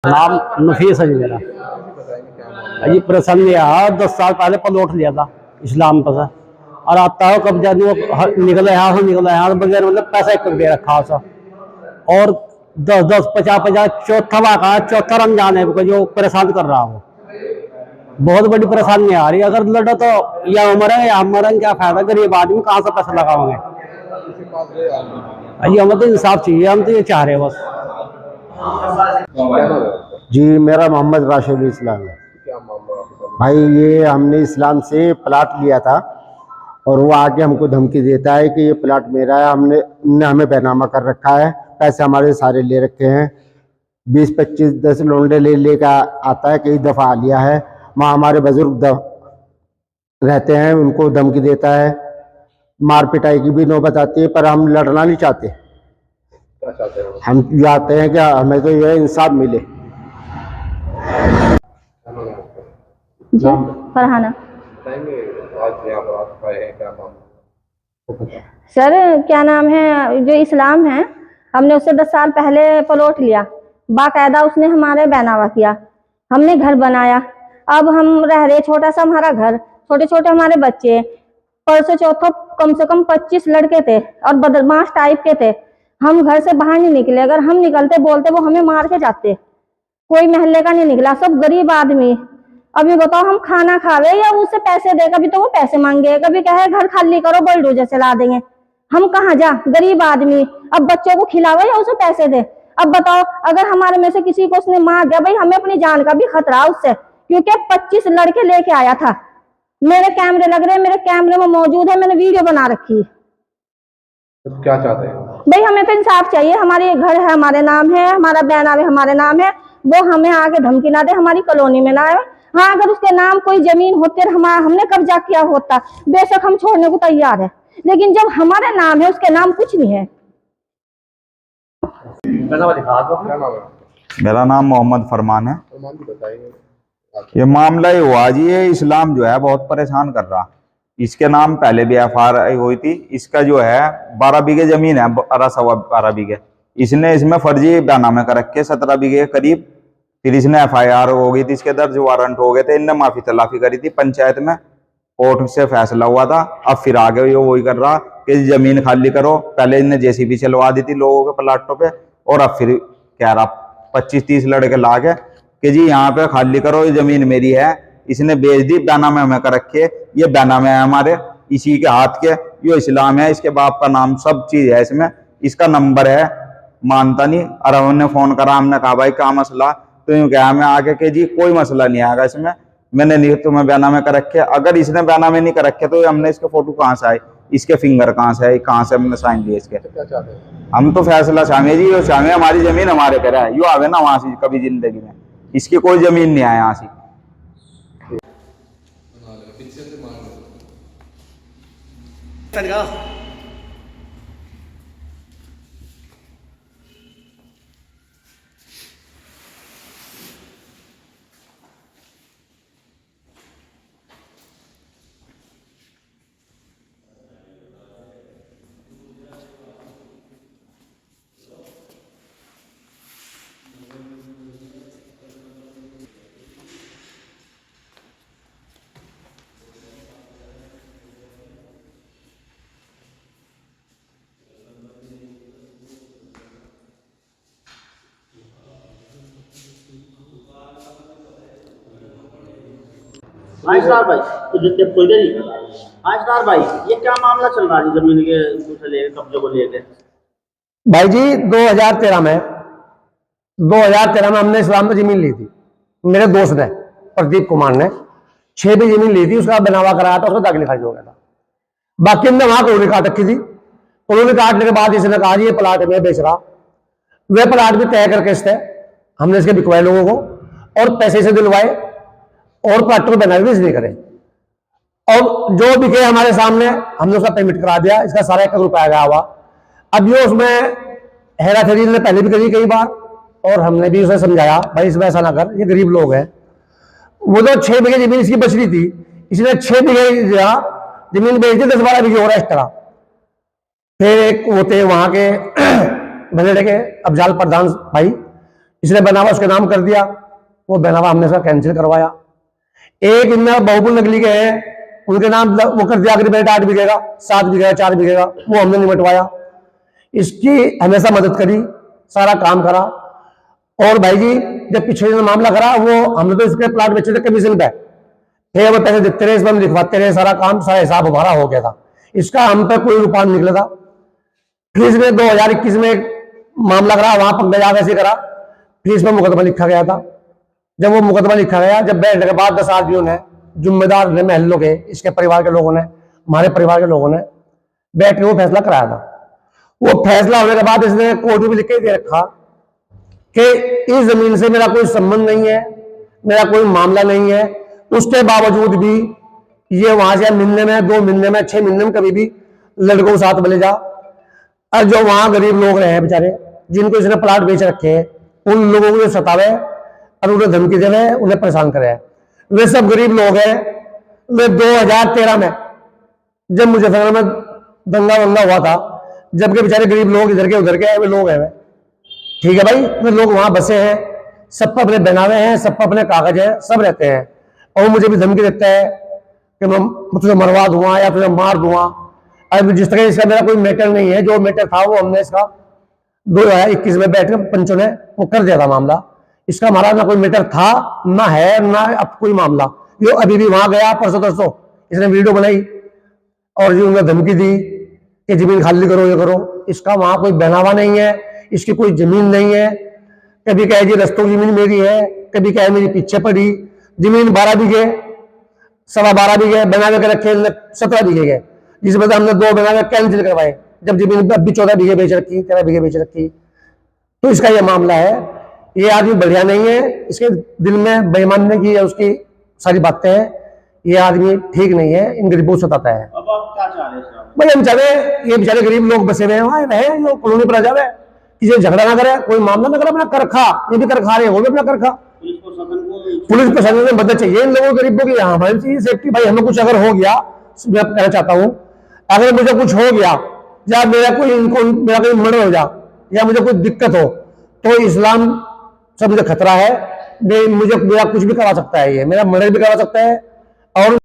नाम नफीस है जी मेरा। अजी प्रसन्न यार 10 साल पहले प्लॉट लिया था इस्लाम पर से, और आता है कब्जा निकले यहाँ से निकले यहाँ बगैर मतलब पैसा एक दे रखा था। और 10-10 50-50 चौथा रमजान है जो परेशान कर रहा हो। बहुत बड़ी परेशानी आ रही है। अगर लड़ो तो या मरेंगे या हम मरेंगे, क्या फायदा? गरीब आदमी कहाँ से पैसा लगाओगे? अजी हमें तो इंसाफ चाहिए, हम तो ये चाह रहे हैं बस। जी मेरा मोहम्मद राशिद इस्लाम है भाई। ये हमने इस्लाम से प्लाट लिया था और वो आके हमको धमकी देता है कि ये प्लाट मेरा है, हमने हमें बैनामा कर रखा है, पैसे हमारे सारे ले रखे हैं। 20-25-10 लोंडे लेकर आता है, कई दफ़ा आ लिया है। वहाँ हमारे बुजुर्ग रहते हैं, उनको धमकी देता है, मार पिटाई की भी नौबत आती है। पर हम लड़ना नहीं चाहते, हम चाहते हैं कि हमें तो यह इंसाफ मिले। जी फरहाना। सर क्या नाम है, जो इस्लाम है हमने उससे 10 साल पहले प्लॉट लिया, बाकायदा उसने हमारे बैनामा किया, हमने घर बनाया। अब हम रह रहे, छोटा सा हमारा घर, छोटे छोटे हमारे बच्चे। परसों चौथा कम से कम 25 लड़के थे और बदमाश टाइप के थे। हम घर से बाहर नहीं निकले, अगर हम निकलते बोलते वो हमें मार के जाते। कोई महल्ले का नहीं निकला, सब गरीब आदमी। अभी बताओ हम खाना खावे या उससे पैसे दे? कभी तो वो पैसे मांगे, कभी कहे घर खाली करो बुलडोजर चला देंगे। हम कहाँ जा, गरीब आदमी। अब बच्चों को खिलावे या उसे पैसे दे? अब बताओ अगर हमारे में से किसी को उसने मार दिया, भाई हमें अपनी जान का भी खतरा उससे, क्योंकि 25 लड़के लेके आया था। मेरे कैमरे लग रहे, मेरे कैमरे में मौजूद है, मैंने वीडियो बना रखी है। तो क्या चाहते हैं भाई? हमें तो इंसाफ चाहिए। हमारे घर है, हमारे नाम है, हमारा बैनामा हमारे नाम है, वो हमें आके धमकी ना दे, हमारी कॉलोनी में ना आए। हाँ अगर उसके नाम कोई जमीन होती और हमने कब्जा किया होता, बेशक हम छोड़ने को तैयार है, लेकिन जब हमारे नाम है, उसके नाम कुछ नहीं है। मेरा नाम मोहम्मद फरमान है। ये मामला ये हुआ जी, ये इस्लाम जो है बहुत परेशान कर रहा। इसके नाम पहले भी FIR हुई थी। इसका जो है 12 बीघे जमीन है, 12 बीघे। इसने इसमें फर्जी बैनामे कर रखे 17 बीघे करीब। फिर इसने FIR हो गई थी, इसके दर्ज वारंट हो गए थे। इनने माफी तलाफी करी थी पंचायत में, कोर्ट से फैसला हुआ था। अब फिर आगे ये वही कर रहा कि जमीन खाली करो। पहले इनने JCB चलवा दी थी लोगों के प्लाटों पे, और अब फिर कह रहा 25-30 लड़के ला के कि जी यहाँ पे खाली करो, ये जमीन मेरी है। इसने बेच दी, बैनामे हमें कर रखे। ये बैनामे है हमारे, इसी के हाथ के। ये इस्लाम है, इसके बाप का नाम, सब चीज है इसमें। इसका नंबर है, मानता नहीं। और हमने फोन करा, हमने कहा भाई क्या मसला? तो यूँ कहा हमें आगे कि जी कोई मसला नहीं आएगा इसमें, मैंने नहीं तुम्हें बैनामे कर रखे। अगर इसने बैनामे नहीं कर रखे तो हमने इसके फोटो कहाँ से आए, इसके फिंगर कहाँ से है, कहाँ से हमने साइन दिए इसके? हम तो फैसला चाहेंगे जी, यो चाहेंगे हमारी जमीन हमारे पे है। यो आवे ना वहां से, कभी जिंदगी में इसकी कोई जमीन नहीं आए यहाँ से। आयशरार भाई तो जितने खुलगरी आयशरार भाई, ये क्या मामला चल रहा है जमीन के दूसरे ले कब्जे को लेके? भाई जी 2013 में हमने इस्लाम में जमीन ली थी। मेरे दोस्त ने, प्रदीप कुमार ने 6 भी जमीन ली थी, उसका बनावा कराया था, उसका दाखिल खर्च हो गया था। बाकी हमने वहां कॉलोनी काट रखी थी। कॉलोनी काटने के बाद इसने कहा ये प्लाट में बेच रहा। वे प्लाट भी तय करके इससे हमने इसके बिकवाए लोगों को, और पैसे से दिलवाए, और प्लाट को बनाए भी नहीं करे। और जो बिके हमारे सामने, हमने उसका पेमेंट करा दिया। इसका सारा 1 रुपया गया हुआ। अब ये उसमें हेरा फेरी ने पहले भी करी कई बार, और हमने भी उसे समझाया भाई इसमें ऐसा ना कर, ये गरीब लोग हैं। वो जो 6 बीघे जमीन इसकी बच रही थी, इसने 6 बीघे जमीन बेच दी, 10-12 बीघे और एक्स्ट्रा। फिर एक होते वहां के भले के अफजाल प्रधान भाई, इसने बनावा उसके नाम कर दिया, वो बनावा हमने इसका कैंसिल करवाया। एक इनमें बहुपुल नकली के हैं, उनके नाम वो कर दिया एग्रीमेंट 8 बीघे का, 7 बीघे का, 4 बीघे का, वो हमने निपटवाया। इसकी हमेशा मदद करी, सारा काम करा। और भाई जी जब पिछले दिन मामला करा, वो हमने तो इसके प्लाट बेचे थे कमीशन पे, फिर वो पैसे देते रहे, इस पर लिखवाते रहे, सारा काम, सारा हिसाब हमारा हो गया था, इसका हम पे कोई रुपया नहीं निकला था। फिर इसमें 2021 में एक मामला करा, वहां पंकज ऐसे करा, फिर इसमें मुकदमा लिखा गया था। जब वो मुकदमा लिखा गया, जब बैठने के बाद 10 आदमियों ने, जिम्मेदार ने, महलों के, इसके परिवार के लोगों ने, हमारे परिवार के लोगों ने बैठ के वो फैसला कराया था। वो फैसला होने के बाद इसने कोर्ट में लिख के दे रखा कि इस जमीन से मेरा कोई संबंध नहीं है, मेरा कोई मामला नहीं है। उसके बावजूद भी ये वहां से मिलने में, 2 महीने में, 6 महीने में कभी भी लड़कों के साथ मिले जा। और जो वहां गरीब लोग रहे हैं बेचारे, जिनको इसने प्लाट बेच रखे हैं, उन लोगों को सतावे और उन्हें धमकी दे रहे हैं, उन्हें परेशान करे हैं। वे सब गरीब लोग हैं। वे 2013 में जब मुजफ्फरनगर में दंगा वंगा हुआ था, जबकि बेचारे गरीब लोग इधर के उधर के वे लोग हैं, ठीक है भाई, वे लोग वहां बसे हैं, सब पर अपने बनावे हैं, सब पर अपने कागज हैं, सब रहते हैं। और मुझे भी धमकी देता है कि मैं तुझे मरवा दूंगा या तुझे मार दूंगा। अब जिस तरह इसका मेरा कोई मैटर नहीं है, जो मैटर था वो हमने इसका 2021 में बैठ कर पंचों ने वो कर दिया था मामला। इसका हमारा ना कोई मैटर था, ना है, ना अब कोई मामला। ये अभी भी वहां गया, परसों तरसों इसने वीडियो बनाई और जी उन्हें धमकी दी कि जमीन खाली करो, ये करो। इसका वहां कोई बनावा नहीं है, इसकी कोई जमीन नहीं है। कभी कहे जी रस्तों की जमीन मेरी है, कभी कहे मेरी पीछे पड़ी जमीन। 12 बीघे, 12.25 बीघे बना के रखे, 17 बीघे के, जिस वजह हमने 2 बना के कैंसिल करवाए, जब जमीन अभी 14 बीघे बेच रखी, 13 बीघे बेच रखी। तो इसका यह मामला है। ये आदमी बढ़िया नहीं है, इसके दिल में बेईमानी की है, उसकी सारी बातें हैं। ये आदमी ठीक नहीं है, इन गरीबों से सताता है। अब आप क्या चाह रहे हैं? भाई हम चाहे ये बेचारे गरीब लोग बसे हुए हैं, वहां रहे, जो कॉलोनी पर आ जावे, किसी झगड़ा ना करे, कोई मामला ना करे, अपना कर खा, ये भी कर खा रहे हैं, वो भी अपना कर खा। पुलिस प्रशासन में मदद चाहिए इन लोगों गरीबों की, यहाँ भाई चाहिए सेफ्टी। भाई हमें कुछ अगर हो गया, मैं कहना चाहता हूँ, अगर मुझे कुछ हो गया या मेरा कोई मर्डर हो जा या मुझे कोई दिक्कत हो, तो इस्लाम से मुझे खतरा है। मुझे मेरा कुछ भी करा सकता है, ये मेरा मर्डर भी करा सकता है। और